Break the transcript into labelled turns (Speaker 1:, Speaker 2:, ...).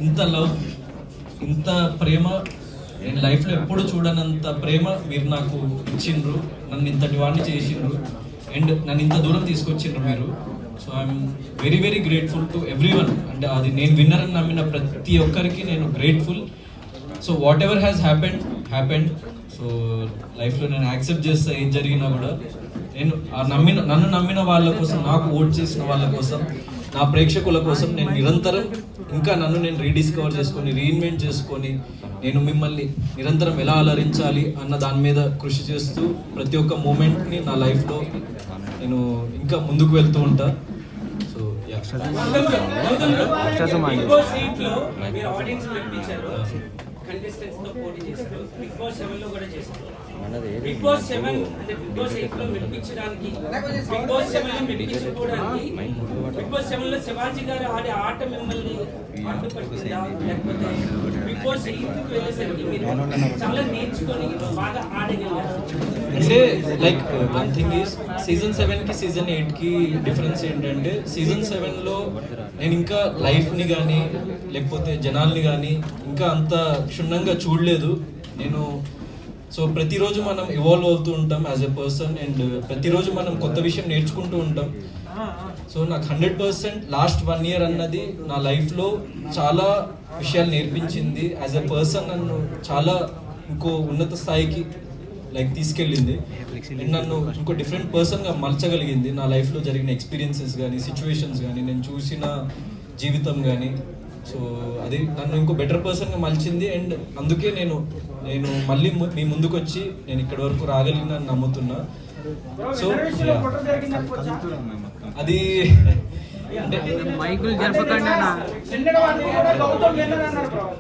Speaker 1: ఇంత లవ్, ఇంత ప్రేమ నేను లైఫ్లో ఎప్పుడు చూడనంత ప్రేమ మీరు నాకు ఇచ్చిండ్రు, నన్ను ఇంతటి వాడిని చేసిండ్రు అండ్ నన్ను ఇంత దూరం తీసుకొచ్చిండ్రు మీరు. So I'm very very grateful to every one. అంటే అది నేను విన్నర్ అని నమ్మిన ప్రతి ఒక్కరికి నేను grateful. So what ever has happened. So లైఫ్లో నేను యాక్సెప్ట్ చేస్తా ఏం జరిగినా కూడా. నేను నన్ను నమ్మిన వాళ్ళ కోసం, నాకు ఓట్ చేసిన వాళ్ళ కోసం, నా ప్రేక్షకుల కోసం నేను నిరంతరం ఇంకా నన్ను నేను రీడిస్కవర్ చేసుకొని, రీఇన్వెంట్ చేసుకొని, నేను మిమ్మల్ని నిరంతరం ఎలా అలరించాలి అన్న దాని మీద కృషి చేస్తూ ప్రతి ఒక్క మూమెంట్ని నా లైఫ్లో నేను ఇంకా ముందుకు వెళ్తూ ఉంటా. సో
Speaker 2: కంటెస్టెంట్స్ తో పోటీ చేశారు. బిగ్ బాస్ 7 లో కూడా చేశారు. బిగ్ బాస్ 7 అంటే బిగ్ బాస్ 8 లో మెప్పించడానికి, బిగ్ బాస్ 7 లో మెప్పించుకోవడానికి, బిగ్ బాస్ 7 లో శివాజీ గారు ఆడే ఆట మిమ్మల్ని అడ్డుపడుతుందా, లేకపోతే బిగ్ బాస్ 8 కి వెళ్ళేసరికి మీరు చాలా నేర్చుకొని బాగా ఆడగలిగారు?
Speaker 1: అంటే like one thing is season 7కి సీజన్ 8కి డిఫరెన్స్ ఏంటంటే, సీజన్ 7లో నేను ఇంకా లైఫ్ని కానీ లేకపోతే జనాల్ని కానీ ఇంకా అంత క్షుణ్ణంగా చూడలేదు నేను. సో ప్రతిరోజు మనం ఇవాల్వ్ అవుతూ ఉంటాం యాజ్ ఎ పర్సన్ అండ్ ప్రతిరోజు మనం కొత్త విషయం నేర్చుకుంటూ ఉంటాం. సో నాకు 100% లాస్ట్ 1 year అన్నది నా లైఫ్లో చాలా విషయాలు నేర్పించింది. యాజ్ ఎ పర్సన్ నన్ను చాలా ఇంకో ఉన్నత స్థాయికి లైక్ తీసుకెళ్ళింది. నన్ను ఇంకో డిఫరెంట్ పర్సన్గా మలచగలిగింది. నా లైఫ్లో జరిగిన ఎక్స్పీరియన్సెస్ కానీ, సిచ్యువేషన్స్ కానీ, నేను చూసిన జీవితం కానీ. సో అది నన్ను ఇంకో బెటర్ పర్సన్గా మలిచింది. అండ్ అందుకే నేను మళ్ళీ మీ ముందుకు వచ్చి నేను ఇక్కడి వరకు రాగలిగినని నమ్ముతున్నా. సో అది
Speaker 3: మైకులు జరపకండి.